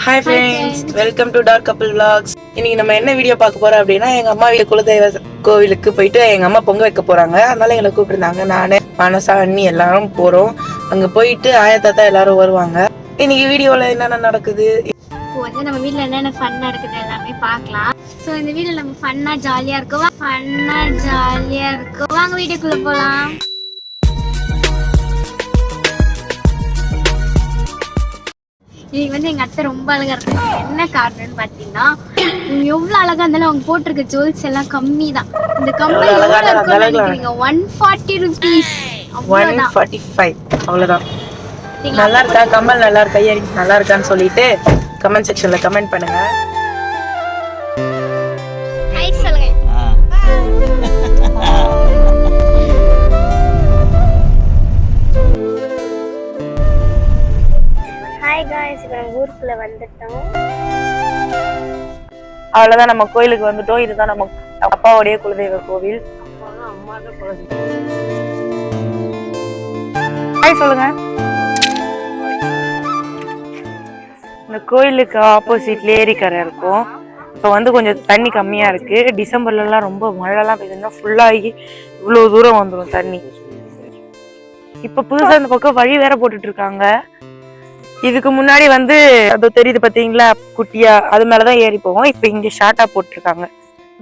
Hi friends, welcome to Dark Couple Vlogs. இன்னைக்கு நம்ம என்ன வீடியோ பார்க்க போறோம் அப்படின்னா எங்க அம்மா வீட்டு குலதெய்வ கோவிலுக்கு போயிட்டு எங்க அம்மா பொங்க வைக்க போறாங்க. அதனால எங்களை கூப்பிட்டுருந்தாங்க. நானு மனசா அண்ணி எல்லாரும் போறோம். அங்க போயிட்டு ஆயா தாத்தா எல்லாரும் வருவாங்க. இன்னைக்கு வீடியோல என்னென்ன நடக்குது, வந்து நம்ம வீட்ல என்னென்ன ஃபன் நடக்குது எல்லாமே பார்க்கலாம். ஸோ இந்த வீடியோல நம்ம ஃபன்னா ஜாலியா இருக்கும். வாங்க வீடியோக்குள்ள போலாம். இன்னைக்கு வந்து எங்க அத்தை ரொம்ப அழகா இருக்காங்க. என்ன காரணம்னு பாத்தீங்கன்னா, எவ்வளவு அழகா இருந்தாலும் அவங்க போட்டிருக்க ஜுவல்ஸ் எல்லாம் கம்மி தான். இந்த கம்மல் எவ்வளவு இருக்குன்னு நினைக்கிறீங்க? 140 rupees. 145 அவ்வளவுதான். நல்லா இருக்கா கம்மல்? நல்லா இருக்கா இயரிங்ஸ் நல்லா இருக்கான்னு சொல்லிட்டு கமெண்ட் செக்ஷன்ல கமெண்ட் பண்ணுங்க. ஹாய் சொல்லுங்க. ஊருக்குள்ள வந்துட்டோம். அவ்வளவுதான், நம்ம கோயிலுக்கு வந்துட்டோம். இதுதான் நம்ம அப்பாவுடைய குலதெய்வ கோவில். ஹாய் சொல்லுங்க. இந்த கோயிலுக்கு ஆப்போசிட்ல ஏரிக்கரை இருக்கும். இப்போ வந்து கொஞ்சம் தண்ணி கம்மியா இருக்கு. டிசம்பர்ல எல்லாம் ரொம்ப மழைலாம் பெய்யுதுன்னா ஃபுல்லாகி இவ்வளவு தூரம் வந்துடும் தண்ணி. இப்ப புதுசா இந்த பக்கம் வழி வேற போட்டுட்டு இருக்காங்க. இதுக்கு முன்னாடி வந்து அது தெரியுது பாத்தீங்களா குட்டியா, அது மேலதான் ஏறி போவோம். இப்ப இங்க ஷார்ட்டா போட்டிருக்காங்க.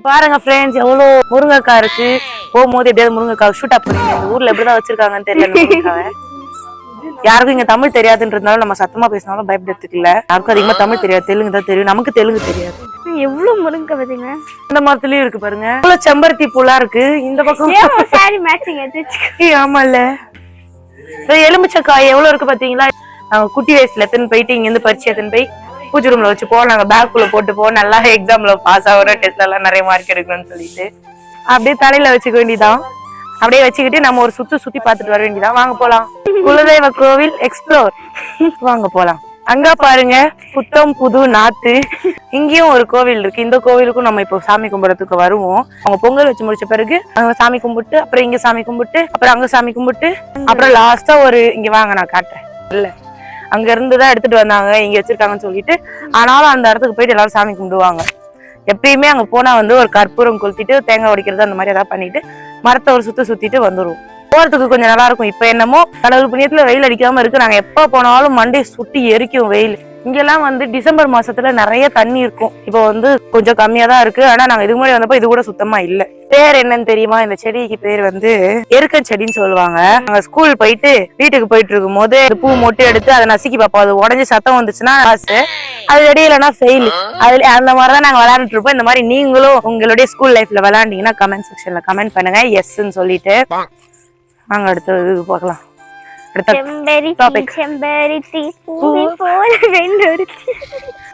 பாருங்க ஃப்ரெண்ட்ஸ், எவ்வளவு முருங்கைக்காய் இருக்கு. போகும்போது எப்படியாவது முருங்கைக்காய் ஷூட்டா போறீங்க. இந்த ஊர்ல எப்படிதான் வச்சிருக்காங்கன்னு தெரியல. யாருக்கும் இங்க தமிழ் தெரியாதுன்றதுனால நம்ம சத்தமா பேசினாலும் பயப்படுறதுக்கு இல்ல. யாருக்கும் அதிகமா தமிழ் தெரியாது, தெலுங்கு தான் தெரியும். நமக்கு தெலுங்கு தெரியாது. எவ்வளவு முருங்கை பாத்தீங்க. இந்த மரத்துலயும் இருக்கு பாருங்க. இவ்வளவு செம்பருத்தி பூலா இருக்கு. இந்த பக்கம் சாரி மேட்சிங். ஆமா இல்ல, எலுமிச்சக்காய் எவ்வளவு இருக்கு பாத்தீங்களா. நாங்க குட்டி வயசுல எத்தனை போயிட்டு இங்க இருந்து பறிச்சு எத்தனை போய் பூஜை ரூம்ல வச்சு போவோம். நாங்க பேக்குள்ள போட்டு போவோம். நல்லா எக்ஸாம்ல பாஸ் ஆகுற, டெஸ்ட்ல எல்லாம் நிறைய மார்க் எடுக்கணும்னு சொல்லிட்டு அப்படியே தலையில வச்சுக்க வேண்டியதான். அப்படியே வச்சுக்கிட்டு நம்ம ஒரு சுத்தி பார்த்துட்டு வர வேண்டியதான். வாங்க போலாம். குலதெய்வ கோவில் எக்ஸ்ப்ளோர். வாங்க போலாம். அங்க பாருங்க, புத்தம் புது நாத்து. இங்கேயும் ஒரு கோவில் இருக்கு. இந்த கோவிலுக்கும் நம்ம இப்போ சாமி கும்பிடறதுக்கு வருவோம். அவங்க பொங்கல் வச்சு முடிச்ச பிறகு அங்க சாமி கும்பிட்டு, அப்புறம் இங்க சாமி கும்பிட்டு, அப்புறம் அங்க சாமி கும்பிட்டு, அப்புறம் லாஸ்டா ஒரு இங்க வாங்க நான் காட்டுறேன். இல்ல அங்க இருந்துதான் எடுத்துட்டு வந்தாங்க, இங்க வச்சிருக்காங்கன்னு சொல்லிட்டு. ஆனாலும் அந்த இடத்துக்கு போயிட்டு எல்லாரும் சாமி கும்பிடுவாங்க. எப்பயுமே அங்க போனா வந்து ஒரு கற்பூரம் கொளுத்திட்டு தேங்காய் உடைக்கிறது அந்த மாதிரி ஏதாவது பண்ணிட்டு மரத்தை ஒரு சுத்திட்டு வந்துருவோம். போறதுக்கு கொஞ்சம் நல்லா இருக்கும். இப்ப என்னமோ கடவுள் புண்ணியத்துல வெயில் அடிக்காம இருக்கு. நாங்க எப்ப போனாலும் மண்டே சுட்டி எரிக்கும் வெயில். இங்கெல்லாம் வந்து டிசம்பர் மாசத்துல நிறைய தண்ணி இருக்கும். இப்போ வந்து கொஞ்சம் கம்மியா தான் இருக்கு. ஆனா நாங்க இதுக்கு முன்னாடி வந்தப்போ இது கூட சுத்தமா இல்ல. பேர் என்னன்னு தெரியுமா? இந்த செடிக்கு பேர் வந்து எருக்கன் செடின்னு சொல்லுவாங்க. நாங்க ஸ்கூல் போயிட்டு வீட்டுக்கு போயிட்டு இருக்கும் போது பூ மொட்டை எடுத்து அதை நசுக்கி பார்ப்போம். அது உடஞ்சி சத்தம் வந்துச்சுன்னா காசு, அது இடையிலனா ஃபெயில். அதுல அந்த மாதிரிதான் நாங்க விளையாண்டுட்டு இருப்போம். இந்த மாதிரி நீங்களும் உங்களுடைய ஸ்கூல் லைஃப்ல விளையாண்டீங்கன்னா கமெண்ட் செக்ஷன்ல கமெண்ட் பண்ணுங்க எஸ்ன்னு சொல்லிட்டு. நாங்க அடுத்த இது பார்க்கலாம்.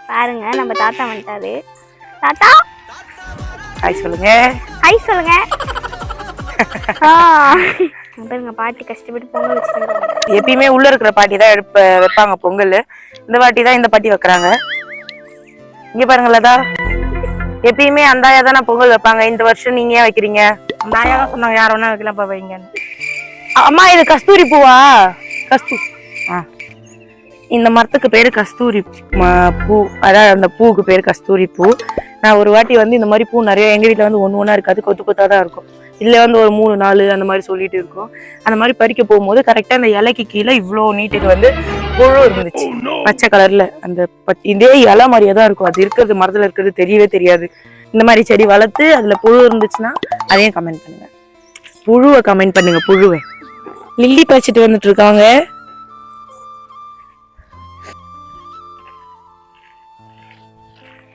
பாருங்க நம்ம தாத்தா வந்துட்டாரு. தாத்தா ஹாய் சொல்லுங்க. ஹாய் சொல்லுங்க. பாட்டி கஷ்டப்பட்டு பொங்கல் வச்சிருக்காங்க. எப்பயுமே உள்ள இருக்கிற பாட்டி தான் வைப்பாங்க பொங்கல். இந்த பாட்டி தான் இந்த பாட்டி வைக்கிறாங்க. இங்க பாருங்களா, எப்பயுமே அந்த ஆயா தான் பொங்கல் வைப்பாங்க. இந்த வருஷம் நீங்க ஏன் வைக்கிறீங்க? அந்த ஆயா தான் சொன்னாங்க யார் வேணா வைக்கலாம்ப்பா வைங்கன்னு. அம்மா இது கஸ்தூரி பூவா? இந்த மரத்துக்கு பேரு கஸ்தூரி பூ. அதாவது அந்த பூவுக்கு பேரு கஸ்தூரி பூ. நான் ஒரு வாட்டி வந்து இந்த மாதிரி பூ நிறைய எங்க வீட்டுல வந்து ஒண்ணு இருக்காது, கொத்து கொத்தா தான் இருக்கும். இதுல வந்து ஒரு 3-4 அந்த மாதிரி சொல்லிட்டு இருக்கும். அந்த மாதிரி பறிக்க போகும்போது கரெக்டா அந்த இலைக்கு கீழே இவ்வளவு நீட்டுக்கு வந்து புழு இருந்துச்சு, பச்சை கலர்ல. அந்த இதே இலை மாதிரியே தான் இருக்கும். அது இருக்கிறது மரத்துல இருக்கிறது தெரியவே தெரியாது. இந்த மாதிரி செடி வளர்த்து அதுல புழு இருந்துச்சுன்னா அதையும் கமெண்ட் பண்ணுங்க. புழுவை கமெண்ட் பண்ணுங்க. புழுவை லில்லி பறிச்சுட்டு வந்துட்டு இருக்காங்க.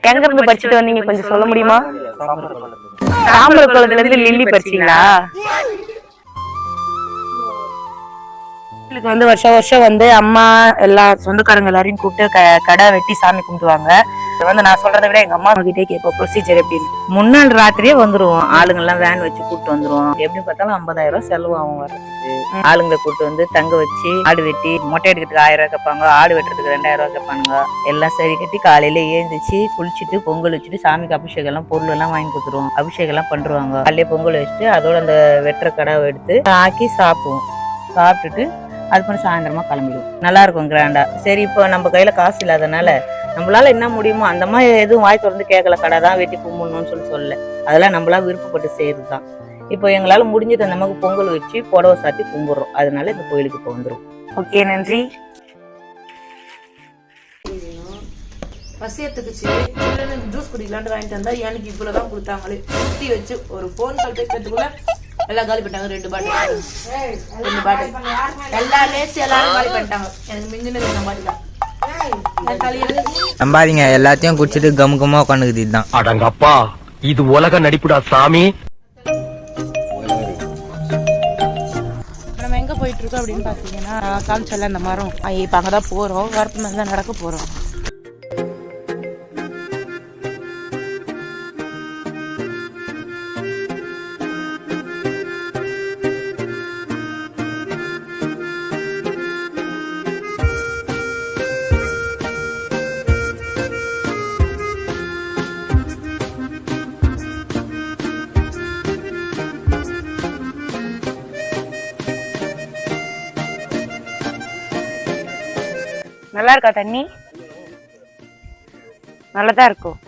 எங்க இருந்து பறிச்சுட்டு வந்தீங்க கொஞ்சம் சொல்ல முடியுமா? தாம்பரம் குளத்துல இருந்து லில்லி பறிச்சீங்களா? வந்து வருஷம் வந்து அம்மா எல்லா சொந்தக்காரங்க எல்லாரையும் கூப்பிட்டு கடை வெட்டி சாமி கும்பிடுவாங்க. வந்து நான் சொல்றதை விட எங்க அம்மா கிட்டே கேட்போம் ப்ரொசீஜர் எப்படின்னு. முன்னாள் ராத்திரியே வந்துருவோம். ஆளுங்க எல்லாம் வேன் வச்சு கூப்பிட்டு வந்துருவோம். எப்படி பார்த்தாலும் 50,000 செலவு ஆகும் வர்றதுக்கு. ஆளுங்களை கூப்பிட்டு வந்து தங்க வச்சு ஆடு வெட்டி மொட்டை எடுக்கிறதுக்கு 1000 ரூபாய் கேட்பாங்க, ஆடு வெட்டுறதுக்கு 2000 ரூபாய் கேட்பாங்க. எல்லாம் சரி கட்டி காலையில ஏந்திச்சு குளிச்சுட்டு பொங்கல் வச்சுட்டு சாமிக்கு அபிஷேகம் எல்லாம் பொருள் எல்லாம் வாங்கி கொடுத்துருவோம். அபிஷேகம் எல்லாம் பண்றாங்க. காலையில பொங்கல் வச்சுட்டு அதோட அந்த வெட்டுற கடாவை எடுத்து ஆக்கி சாப்பிடுவோம். சாப்பிட்டுட்டு அது பண்ணி சாயந்தரமா கிளம்பிடுவோம். நல்லா இருக்கும் கிராண்டா. சரி இப்போ நம்ம கையில காசு இல்லாதனால நம்மளால என்ன முடியுமோ அந்த மாதிரி எதுவும் வாய் திறந்து கேட்கல, கடை தான் வெட்டி கும்பிடணும்னு சொல்லல. அதெல்லாம் நம்மளா விருப்பப்பட்டு செய்யறதுதான். இப்போ எங்களால முடிஞ்சது நமக்கு பொங்கல் வச்சு புடவை சாத்தி கும்பிடுறோம். அதனால இந்த கோயிலுக்கு இப்போ வந்துடும். ஓகே, நன்றி. பசியத்துக்கு ஜூஸ் குடிக்கலான்னு வாங்கிட்டு வந்தா எனக்கு இவ்வளவுதான் கொடுத்தாங்களே. ஊத்தி வச்சு ஒரு போன் கால் பேசுறதுக்குள்ள எல்லாம் காலி பண்ணிட்டாங்க. 2 பாட்டில் எல்லா லேஸ் எல்லாரும் காலி பண்ணிட்டாங்க. எனக்கு மிஞ்சினது இந்த பாட்டில் தான். நம்பாதீங்க, எல்லாத்தையும் குடிச்சிட்டு கமுகமா உட்காந்துக்குது. இதுதான் அடங்கப்பா, இது உலக நடிப்புடா சாமி. நம்ம எங்க போயிட்டு இருக்கோம் அப்படின்னு பாத்தீங்கன்னா காமிச்சல இந்த மரம். இப்ப அங்கதான் போறோம். வரப்பு மேல தான் நடக்க போறோம். நல்லா இருக்கா தண்ணி? நல்லதான் இருக்கும்.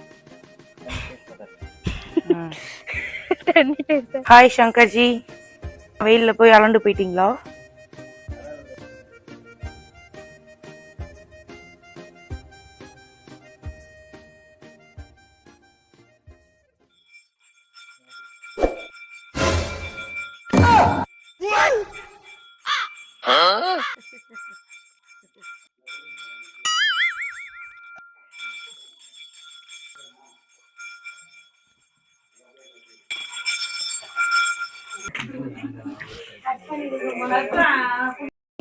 ஹாய் சங்கர்ஜி, வெயில்ல போய் அலண்டு போயிட்டீங்களா?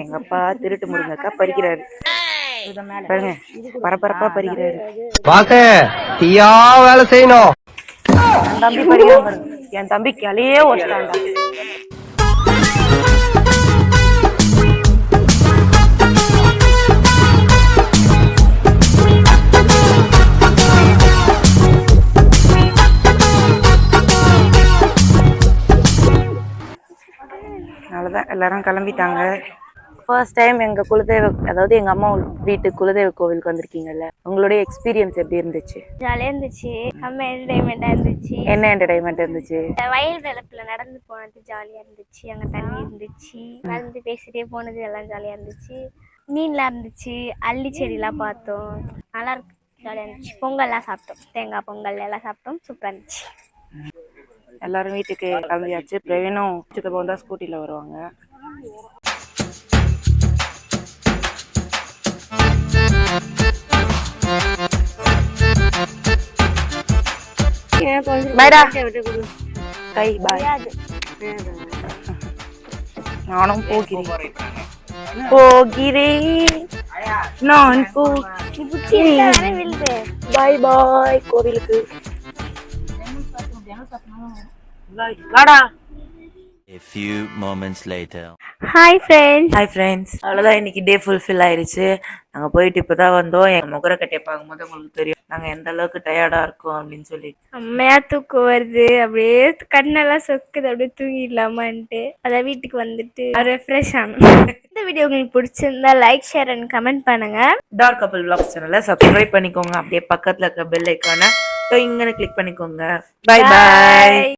எங்க அப்பா திருட்டு முருங்கக்கா பறிக்கிறாரு. பாருங்க, பரபரப்பா பறிக்கிறாரு. பாக்க தீயா வேலை செய்யணும். என் தம்பி பறிக்கிறான் பாருங்க. என் தம்பி கிளையே ஓட்டாண்டா. அவ்வளோதான், எல்லாரும் கிளம்பிட்டாங்க. ஃபர்ஸ்ட் டைம் எங்க குலதெய்வ, அதாவது எங்க அம்மா வீட்டு குலதெய்வ கோவிலுக்கு வந்திருக்கீங்கல்ல, உங்களுடைய எக்ஸ்பீரியன்ஸ் எப்படி இருந்துச்சு? ஜாலியா இருந்துச்சு. செம்ம என்டர்டைன்மெண்டா இருந்துச்சு. என்ன என்டர்டைன்மெண்ட் இருந்துச்சு? வயல் வெளப்புல நடந்து போனது ஜாலியா இருந்துச்சு. அங்க தண்ணி இருந்துச்சு. நடந்து பேசிட்டே போனது எல்லாம் ஜாலியா இருந்துச்சு. மீன்லாம் இருந்துச்சு. அள்ளி செடிலாம் பார்த்தோம். நல்லா இருக்கு, ஜாலியா இருந்துச்சு. பொங்கல்லாம் சாப்பிட்டோம். தேங்காய் பொங்கல் எல்லாம் சாப்பிட்டோம். சூப்பரா இருந்துச்சு. எல்லாரும் வீட்டுக்கு கிளம்பியாச்சு. பிரவீனும் சித்தப்பாவும் தான் ஸ்கூட்டில வருவாங்க. பாய்டா கை பாய். நானும் போகிறேன் நான் போகிறேன். பாய் பாய். கோவிலுக்கு வாடா. A few moments later. Hi friends. Hi friends. அவ்வளோதான், இன்னைக்கு டே ஃபுல்ஃபில் ஆயிடுச்சு. நாங்கள் போயிட்டு இப்போதான் வந்தோம். எங்கள் முகரக்கட்டையை பார்க்கும்போது உங்களுக்கு தெரியும் நாங்கள் எந்த அளவுக்கு டயர்டாக இருக்கோம் அப்படின்னு சொல்லி. செம்மையா தூக்கம் வருது. அப்படியே கண்ணெல்லாம் சொக்குது. அப்படியே தூங்கிடலாமான்ட்டு அதான் வீட்டுக்கு வந்துட்டு ரெஃப்ரெஷ் ஆனோம். இந்த வீடியோ உங்களுக்கு பிடிச்சிருந்தா லைக், ஷேர் அண்ட் கமெண்ட் பண்ணுங்க. டார்க் கப்பிள் vlogs சேனலை சப்ஸ்கிரைப் பண்ணிக்கோங்க. அப்படியே பக்கத்தில் இருக்க பெல் ஐக்கானை இங்கன்னு கிளிக் பண்ணிக்கோங்க. Bye bye.